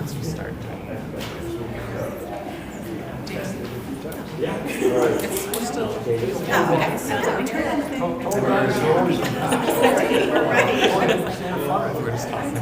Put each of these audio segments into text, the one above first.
Start. We're just talking.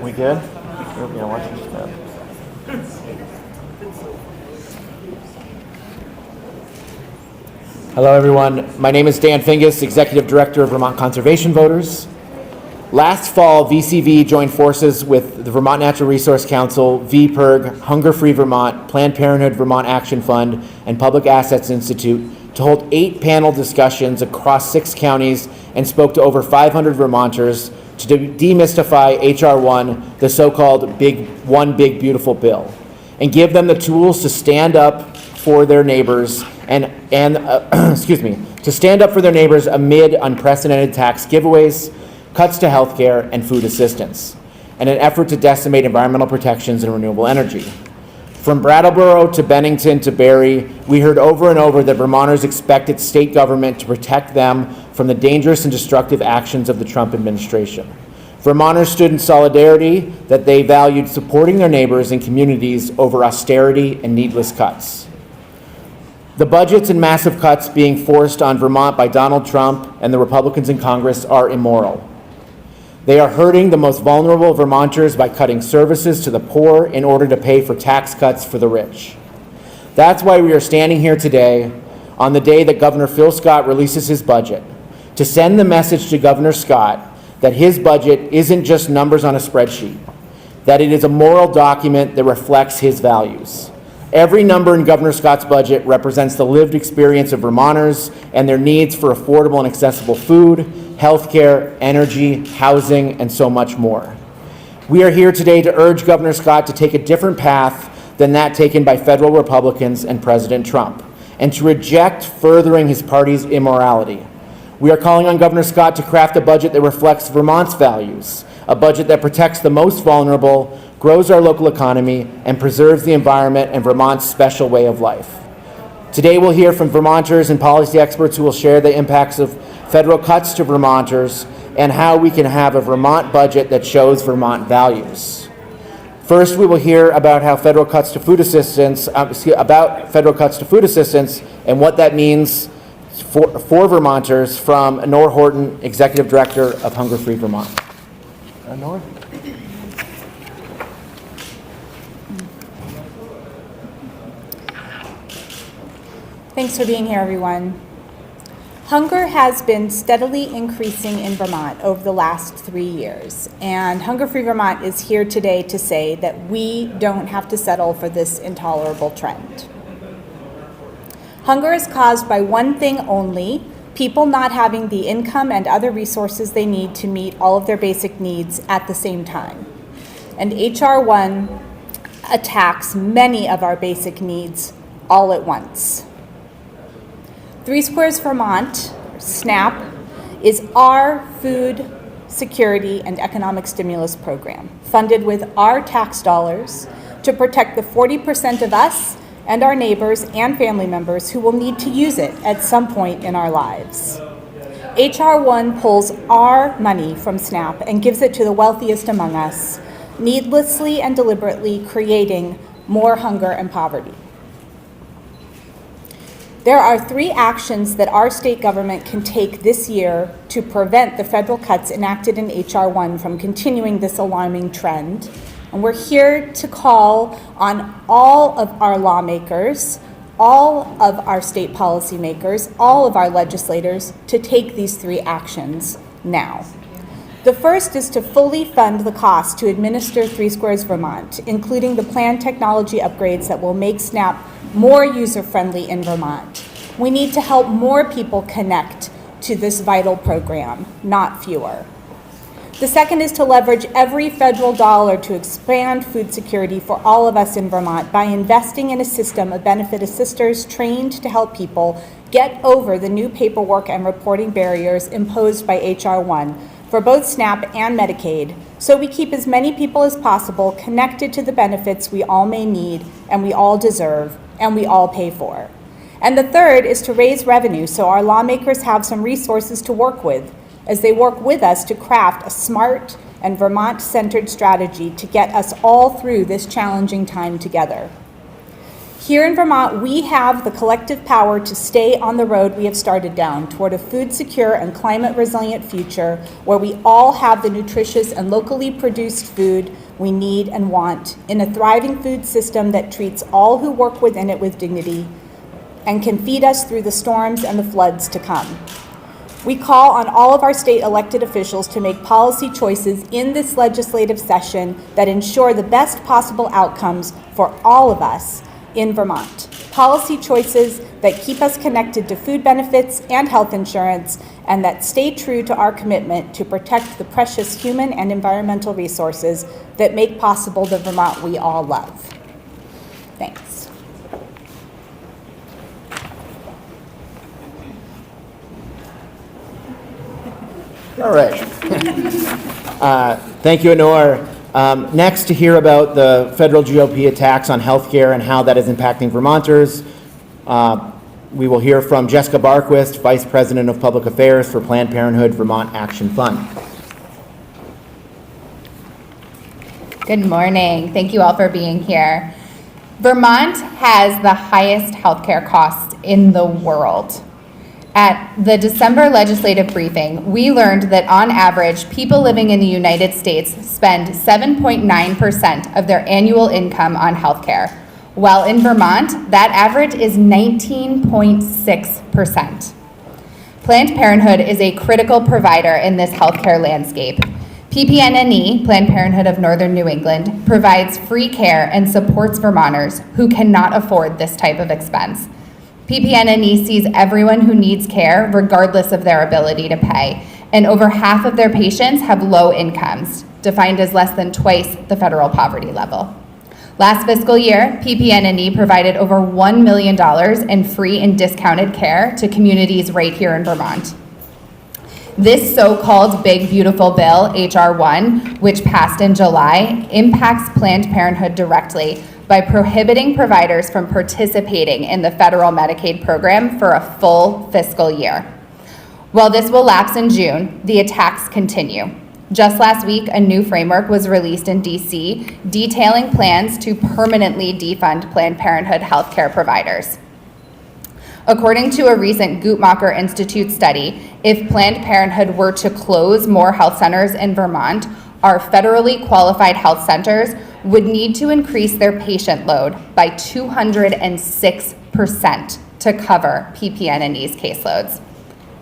We good? Yeah, watch your step. Hello, everyone. My name is Dan Fingus, Executive Director of Vermont Conservation Voters. Last fall, VCV joined forces with the Vermont Natural Resource Council, VPIRG, Hunger Free Vermont, Planned Parenthood Vermont Action Fund, and Public Assets Institute to hold 8 panel discussions across 6 counties and spoke to over 500 Vermonters to demystify H.R. 1, the so-called One Big Beautiful Bill, and give them the tools to stand up for their neighbors to stand up for their neighbors amid unprecedented tax giveaways, cuts to health care, and food assistance. and an effort to decimate environmental protections and renewable energy. From Brattleboro to Bennington to Barrie, we heard over and over that Vermonters expected state government to protect them from the dangerous and destructive actions of the Trump administration. Vermonters stood in solidarity that they valued supporting their neighbors and communities over austerity and needless cuts. The budgets and massive cuts being forced on Vermont by Donald Trump and the Republicans in Congress are immoral. They are hurting the most vulnerable Vermonters by cutting services to the poor in order to pay for tax cuts for the rich. That's why we are standing here today on the day that Governor Phil Scott releases his budget, to send the message to Governor Scott that his budget isn't just numbers on a spreadsheet, that it is a moral document that reflects his values. Every number in Governor Scott's budget represents the lived experience of Vermonters and their needs for affordable and accessible food, healthcare, energy, housing, and so much more. We are here today to urge Governor Scott to take a different path than that taken by federal Republicans and President Trump, and to reject furthering his party's immorality. We are calling on Governor Scott to craft a budget that reflects Vermont's values, a budget that protects the most vulnerable, grows our local economy, and preserves the environment and Vermont's special way of life. Today we'll hear from Vermonters and policy experts who will share the impacts of federal cuts to Vermonters and how we can have a Vermont budget that shows Vermont values. First, we will hear about how federal cuts to food assistance, and what that means for Vermonters from Nora Horton, Executive Director of Hunger Free Vermont. Nora? Thanks for being here, everyone. Hunger has been steadily increasing in Vermont over the last 3 years, and Hunger Free Vermont is here today to say that we don't have to settle for this intolerable trend. Hunger is caused by one thing only: people not having the income and other resources they need to meet all of their basic needs at the same time. And H.R. 1 attacks many of our basic needs all at once. Three Squares Vermont, SNAP, is our food security and economic stimulus program, funded with our tax dollars to protect the 40% of us and our neighbors and family members who will need to use it at some point in our lives. H.R. 1 pulls our money from SNAP and gives it to the wealthiest among us, needlessly and deliberately creating more hunger and poverty. There are 3 actions that our state government can take this year to prevent the federal cuts enacted in H.R. 1 from continuing this alarming trend. And we're here to call on all of our lawmakers, all of our state policymakers, all of our legislators to take these 3 actions now. The first is to fully fund the cost to administer Three Squares Vermont, including the planned technology upgrades that will make SNAP more user-friendly in Vermont. We need to help more people connect to this vital program, not fewer. The second is to leverage every federal dollar to expand food security for all of us in Vermont by investing in a system of benefit assisters trained to help people get over the new paperwork and reporting barriers imposed by H.R. 1 for both SNAP and Medicaid, so we keep as many people as possible connected to the benefits we all may need and we all deserve and we all pay for. And the third is to raise revenue so our lawmakers have some resources to work with as they work with us to craft a smart and Vermont-centered strategy to get us all through this challenging time together. Here in Vermont, we have the collective power to stay on the road we have started down toward a food-secure and climate-resilient future where we all have the nutritious and locally produced food we need and want in a thriving food system that treats all who work within it with dignity and can feed us through the storms and the floods to come. We call on all of our state elected officials to make policy choices in this legislative session that ensure the best possible outcomes for all of us in Vermont. Policy choices that keep us connected to food benefits and health insurance, and that stay true to our commitment to protect the precious human and environmental resources that make possible the Vermont we all love. Thanks. All right. Thank you, Anor. Next, to hear about the federal GOP attacks on healthcare and how that is impacting Vermonters, we will hear from Jessica Barquist, Vice President of Public Affairs for Planned Parenthood Vermont Action Fund. Good morning. Thank you all for being here. Vermont has the highest healthcare costs in the world. At the December legislative briefing, we learned that on average, people living in the United States spend 7.9% of their annual income on healthcare, while in Vermont, that average is 19.6%. Planned Parenthood is a critical provider in this healthcare landscape. PPNNE, Planned Parenthood of Northern New England, provides free care and supports Vermonters who cannot afford this type of expense. PPNNE sees everyone who needs care regardless of their ability to pay, and over half of their patients have low incomes, defined as less than twice the federal poverty level. Last fiscal year, PPNNE provided over $1 million in free and discounted care to communities right here in Vermont. This so-called Big Beautiful Bill, H.R. 1, which passed in July, impacts Planned Parenthood directly by prohibiting providers from participating in the federal Medicaid program for a full fiscal year. While this will lapse in June, the attacks continue. Just last week, a new framework was released in DC detailing plans to permanently defund Planned Parenthood healthcare providers. According to a recent Guttmacher Institute study, if Planned Parenthood were to close more health centers in Vermont, our federally qualified health centers would need to increase their patient load by 206% to cover PPNNE's caseloads.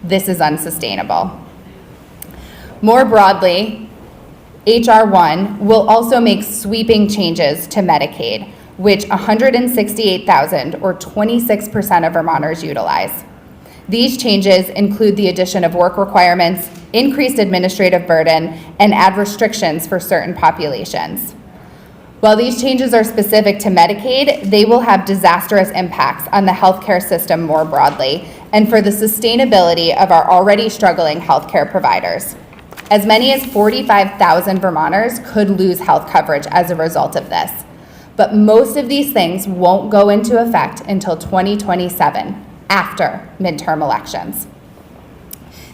This is unsustainable. More broadly, H.R. 1 will also make sweeping changes to Medicaid, which 168,000 or 26% of Vermonters utilize. These changes include the addition of work requirements, increased administrative burden, and add restrictions for certain populations. While these changes are specific to Medicaid, they will have disastrous impacts on the healthcare system more broadly and for the sustainability of our already struggling healthcare providers. As many as 45,000 Vermonters could lose health coverage as a result of this. But most of these things won't go into effect until 2027, after midterm elections.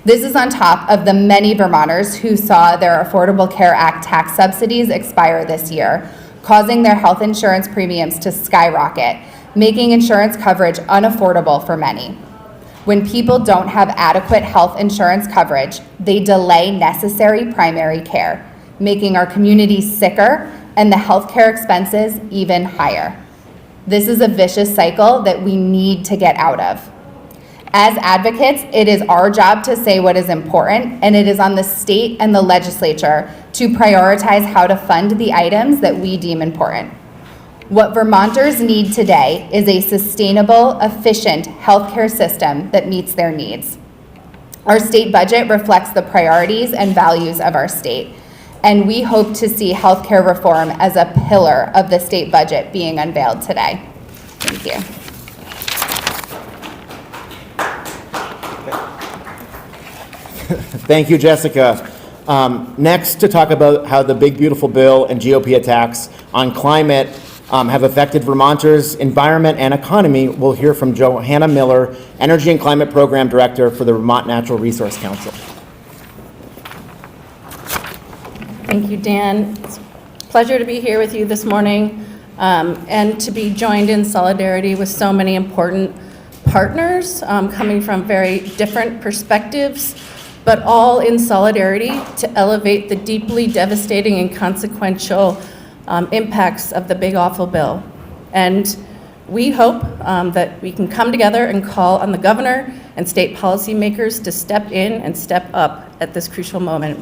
This is on top of the many Vermonters who saw their Affordable Care Act tax subsidies expire this year, causing their health insurance premiums to skyrocket, making insurance coverage unaffordable for many. When people don't have adequate health insurance coverage, they delay necessary primary care, making our communities sicker and the healthcare expenses even higher. This is a vicious cycle that we need to get out of. As advocates, it is our job to say what is important, and it is on the state and the legislature to prioritize how to fund the items that we deem important. What Vermonters need today is a sustainable, efficient healthcare system that meets their needs. Our state budget reflects the priorities and values of our state, and we hope to see healthcare reform as a pillar of the state budget being unveiled today. Thank you. Thank you, Jessica. Next, to talk about how the Big Beautiful Bill and GOP attacks on climate have affected Vermonters' environment and economy, we'll hear from Johanna Miller, Energy and Climate Program Director for the Vermont Natural Resource Council. Thank you, Dan. It's a pleasure to be here with you this morning and to be joined in solidarity with so many important partners coming from very different perspectives, but all in solidarity to elevate the deeply devastating and consequential impacts of the Big Awful Bill. And we hope that we can come together and call on the governor and state policymakers to step in and step up at this crucial moment.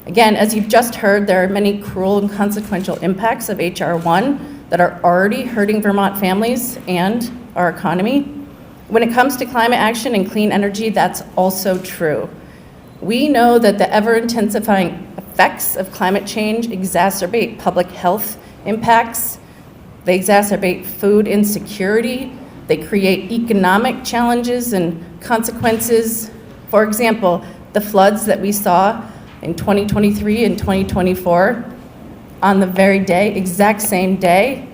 Again, as you've just heard, there are many cruel and consequential impacts of H.R. 1 that are already hurting Vermont families and our economy. When it comes to climate action and clean energy, that's also true. We know that the ever-intensifying effects of climate change exacerbate public health impacts, they exacerbate food insecurity, they create economic challenges and consequences. For example, the floods that we saw in 2023 and 2024, on the very day, exact same day,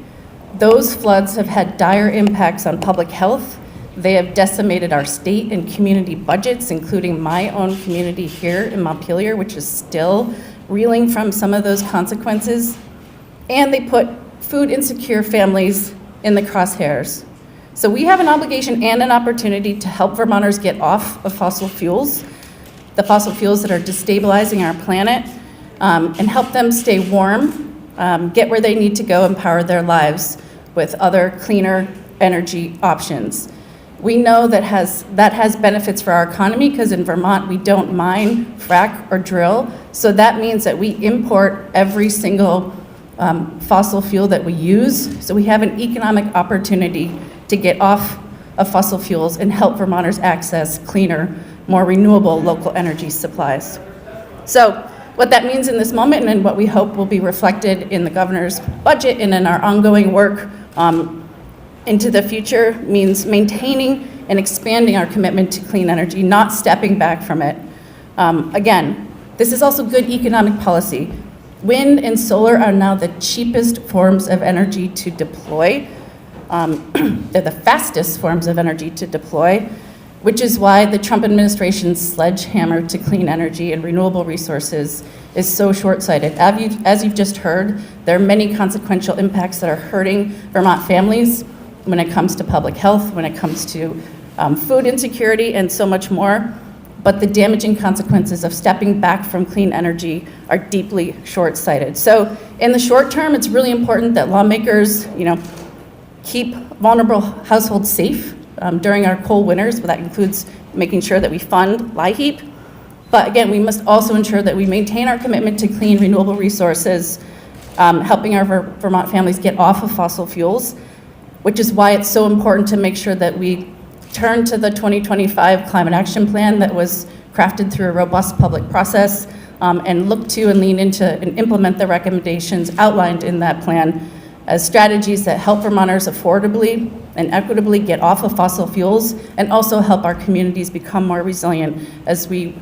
those floods have had dire impacts on public health. They have decimated our state and community budgets, including my own community here in Montpelier, which is still reeling from some of those consequences. And they put food insecure families in the crosshairs. So we have an obligation and an opportunity to help Vermonters get off of fossil fuels, the fossil fuels that are destabilizing our planet, and help them stay warm, get where they need to go, and power their lives with other cleaner energy options. We know that has benefits for our economy because in Vermont we don't mine, frack, or drill. So that means that we import every single fossil fuel that we use. So we have an economic opportunity to get off of fossil fuels and help Vermonters access cleaner, more renewable local energy supplies. So what that means in this moment and what we hope will be reflected in the governor's budget and in our ongoing work into the future means maintaining and expanding our commitment to clean energy, not stepping back from it. Again, this is also good economic policy. Wind and solar are now the cheapest forms of energy to deploy. They're the fastest forms of energy to deploy, which is why the Trump administration's sledgehammer to clean energy and renewable resources is so short-sighted. As you've just heard, there are many consequential impacts that are hurting Vermont families when it comes to public health, when it comes to food insecurity, and so much more. But the damaging consequences of stepping back from clean energy are deeply short-sighted. So in the short term, it's really important that lawmakers, keep vulnerable households safe during our cold winters. That includes making sure that we fund LIHEAP. But again, we must also ensure that we maintain our commitment to clean, renewable resources, helping our Vermont families get off of fossil fuels, which is why it's so important to make sure that we turn to the 2025 Climate Action Plan that was crafted through a robust public process and look to and lean into and implement the recommendations outlined in that plan as strategies that help Vermonters affordably and equitably get off of fossil fuels and also help our communities become more resilient as we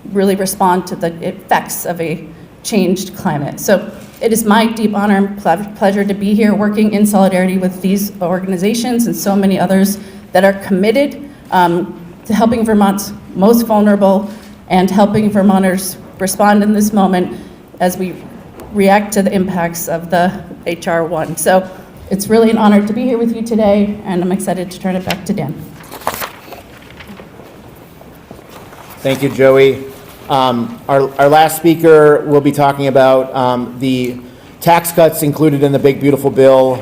really respond to the effects of a changed climate. So it is my deep honor and pleasure to be here working in solidarity with these organizations and so many others that are committed to helping Vermont's most vulnerable and helping Vermonters respond in this moment as we react to the impacts of the HR 1. So it's really an honor to be here with you today, and I'm excited to turn it back to Dan. Thank you, Joey. Our last speaker will be talking about the tax cuts included in the Big Beautiful Bill,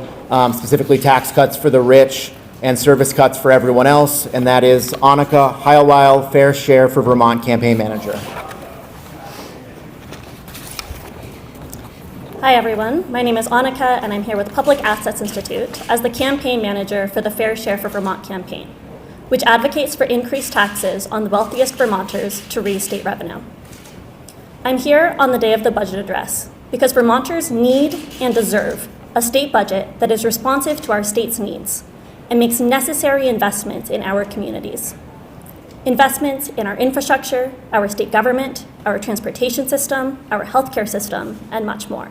specifically tax cuts for the rich and service cuts for everyone else, and that is Annika Heilweil, Fair Share for Vermont Campaign Manager. Hi everyone, my name is Annika and I'm here with Public Assets Institute as the campaign manager for the Fair Share for Vermont campaign, which advocates for increased taxes on the wealthiest Vermonters to raise state revenue. I'm here on the day of the budget address because Vermonters need and deserve a state budget that is responsive to our state's needs and makes necessary investments in our communities. Investments in our infrastructure, our state government, our transportation system, our healthcare system, and much more.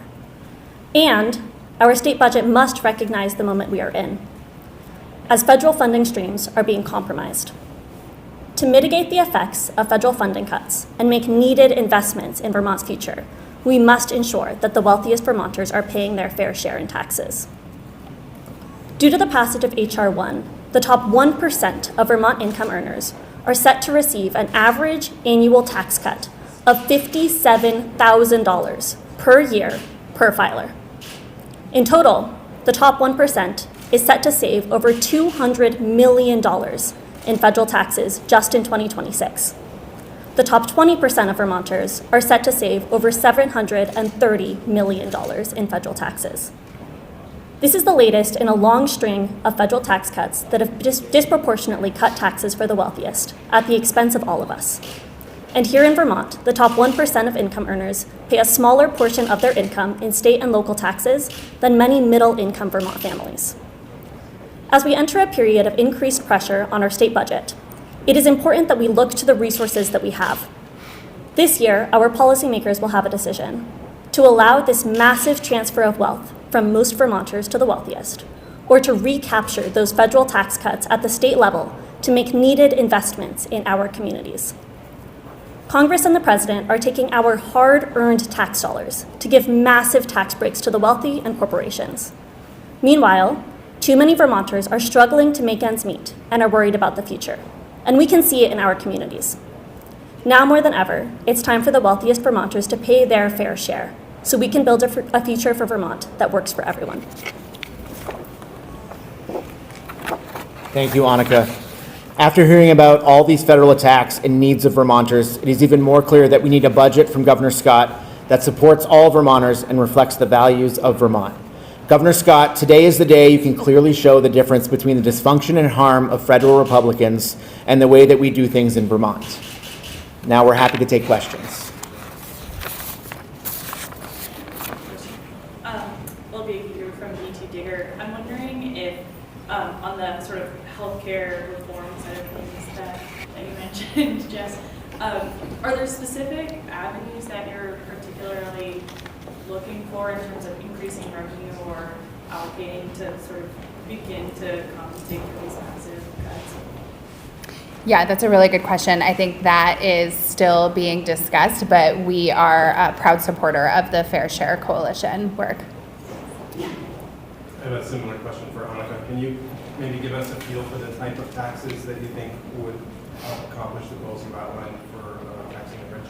And our state budget must recognize the moment we are in, as federal funding streams are being compromised. To mitigate the effects of federal funding cuts and make needed investments in Vermont's future, we must ensure that the wealthiest Vermonters are paying their fair share in taxes. Due to the passage of HR 1, the top 1% of Vermont income earners are set to receive an average annual tax cut of $57,000 per year per filer. In total, the top 1% is set to save over $200 million in federal taxes just in 2026. The top 20% of Vermonters are set to save over $730 million in federal taxes. This is the latest in a long string of federal tax cuts that have disproportionately cut taxes for the wealthiest at the expense of all of us. And here in Vermont, the top 1% of income earners pay a smaller portion of their income in state and local taxes than many middle-income Vermont families. As we enter a period of increased pressure on our state budget, it is important that we look to the resources that we have. This year, our policymakers will have a decision. to allow this massive transfer of wealth from most Vermonters to the wealthiest, or to recapture those federal tax cuts at the state level to make needed investments in our communities. Congress and the President are taking our hard-earned tax dollars to give massive tax breaks to the wealthy and corporations. Meanwhile, too many Vermonters are struggling to make ends meet and are worried about the future, and we can see it in our communities. Now more than ever, it's time for the wealthiest Vermonters to pay their fair share, so we can build a future for Vermont that works for everyone. Thank you, Annika. After hearing about all these federal attacks and needs of Vermonters, it is even more clear that we need a budget from Governor Scott that supports all Vermonters and reflects the values of Vermont. Governor Scott, today is the day you can clearly show the difference between the dysfunction and harm of federal Republicans and the way that we do things in Vermont. Now we're happy to take questions. Olivia here from BT Digger. I'm wondering if on the sort of healthcare reform side of things that you mentioned, Jess, are there specific avenues that you're particularly looking for in terms of increasing revenue or allocating to sort of begin to compensate for these massive cuts? Yeah, that's a really good question. I think that is still being discussed, but we are a proud supporter of the Fair Share Coalition work. I have a similar question for Annika. Can you maybe give us a feel for the type of taxes that you think would accomplish the goals you outlined for taxing the rich?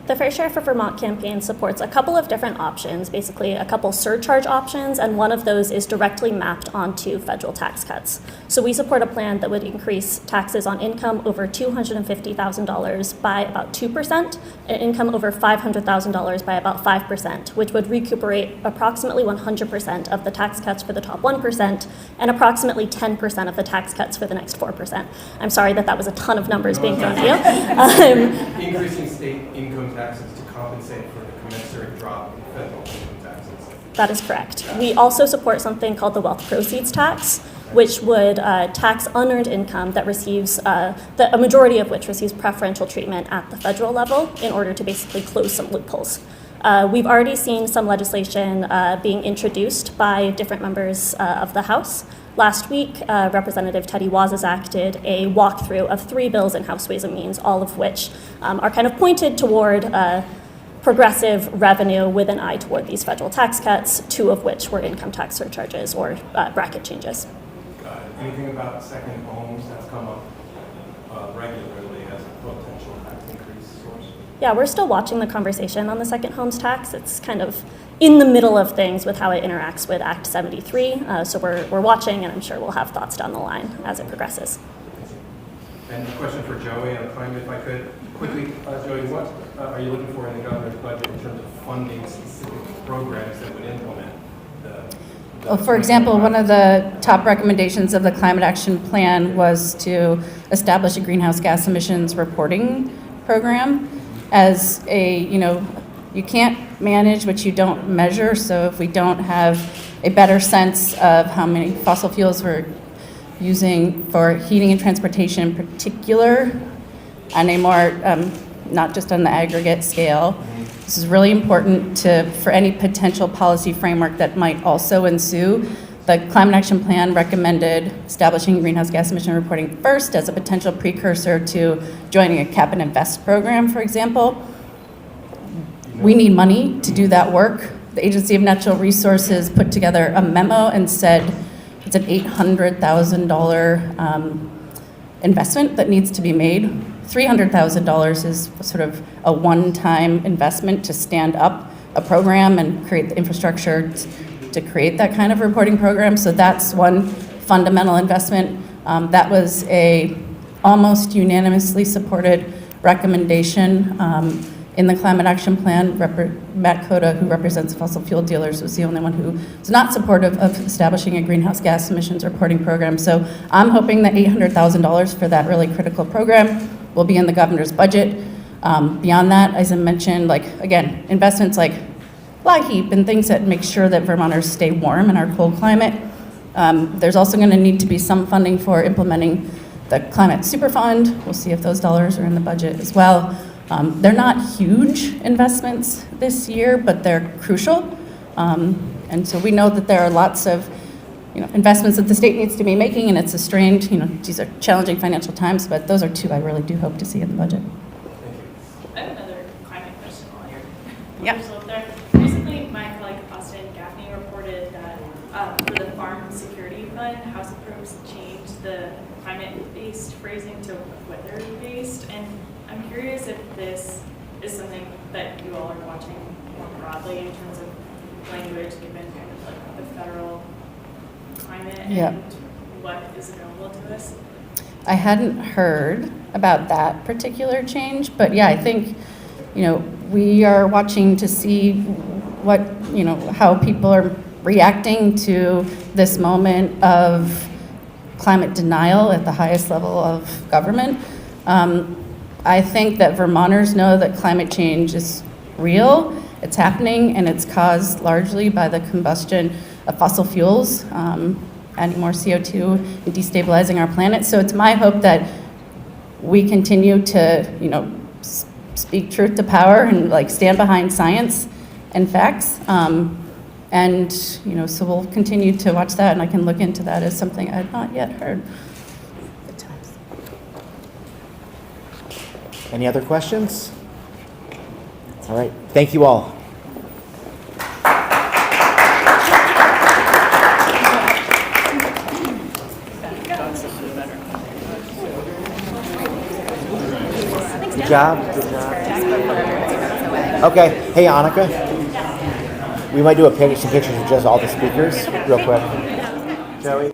The Fair Share for Vermont campaign supports a couple of different options, basically a couple surcharge options, and one of those is directly mapped onto federal tax cuts. So we support a plan that would increase taxes on income over $250,000 by about 2%, and income over $500,000 by about 5%, which would recuperate approximately 100% of the tax cuts for the top 1% and approximately 10% of the tax cuts for the next 4%. I'm sorry that was a ton of numbers being thrown at you. Increasing state income taxes to compensate for the commensurate drop in federal income taxes. That is correct. We also support something called the wealth proceeds tax, which would tax unearned income that receives, a majority of which receives preferential treatment at the federal level in order to basically close some loopholes. We've already seen some legislation being introduced by different members of the House. Last week, Representative Teddy Wazas acted a walkthrough of 3 bills in House Ways and Means, all of which are kind of pointed toward progressive revenue with an eye toward these federal tax cuts, 2 of which were income tax surcharges or bracket changes. Anything about second homes that's come up regularly as a potential tax increase source? Yeah, we're still watching the conversation on the second homes tax. It's kind of in the middle of things with how it interacts with Act 73. So we're watching, and I'm sure we'll have thoughts down the line as it progresses. And a question for Joey on climate, if I could. Quickly, Joey, what are you looking for in the governor's budget in terms of funding specific programs that would implement Well, for example, one of the top recommendations of the Climate Action Plan was to establish a greenhouse gas emissions reporting program as you can't manage what you don't measure. So if we don't have a better sense of how many fossil fuels we're using for heating and transportation in particular, on a more, not just on the aggregate scale, this is really important for any potential policy framework that might also ensue. The Climate Action Plan recommended establishing greenhouse gas emission reporting first as a potential precursor to joining a cap and invest program, for example. We need money to do that work. The Agency of Natural Resources put together a memo and said it's an $800,000 investment that needs to be made. $300,000 is sort of a one-time investment to stand up a program and create the infrastructure to create that kind of reporting program. So that's one fundamental investment. That was a almost unanimously supported recommendation in the Climate Action Plan. Matt Cota, who represents fossil fuel dealers, was the only one who was not supportive of establishing a greenhouse gas emissions reporting program. So I'm hoping that $800,000 for that really critical program will be in the governor's budget. Beyond that, as I mentioned, again, investments like LIHEAP and things that make sure that Vermonters stay warm in our cold climate. There's also going to need to be some funding for implementing the Climate Superfund. We'll see if those dollars are in the budget as well. They're not huge investments this year, but they're crucial. And so we know that there are lots of investments that the state needs to be making, and it's a strained, these are challenging financial times, but those are two I really do hope to see in the budget. I have another climate question while you're Yeah. still up there. Recently, my colleague Austin Gaffney reported that for the Farm Security Fund, House approves changed the climate-based phrasing to weather-based, and I'm curious if this is something that you all are watching more broadly in terms of language, given kind of like the federal climate Yeah. and what is available to us. I hadn't heard about that particular change, but yeah, I think, we are watching to see what, how people are reacting to this moment of climate denial at the highest level of government. I think that Vermonters know that climate change is real, it's happening, and it's caused largely by the combustion of fossil fuels, adding more CO2 and destabilizing our planet. So it's my hope that we continue to, speak truth to power and stand behind science and facts. And, so we'll continue to watch that, and I can look into that as something I had not yet heard. Good times. Any other questions? All right, thank you all. Good job. Good job. Okay, hey Annika, we might do some pictures of just all the speakers real quick. Joey?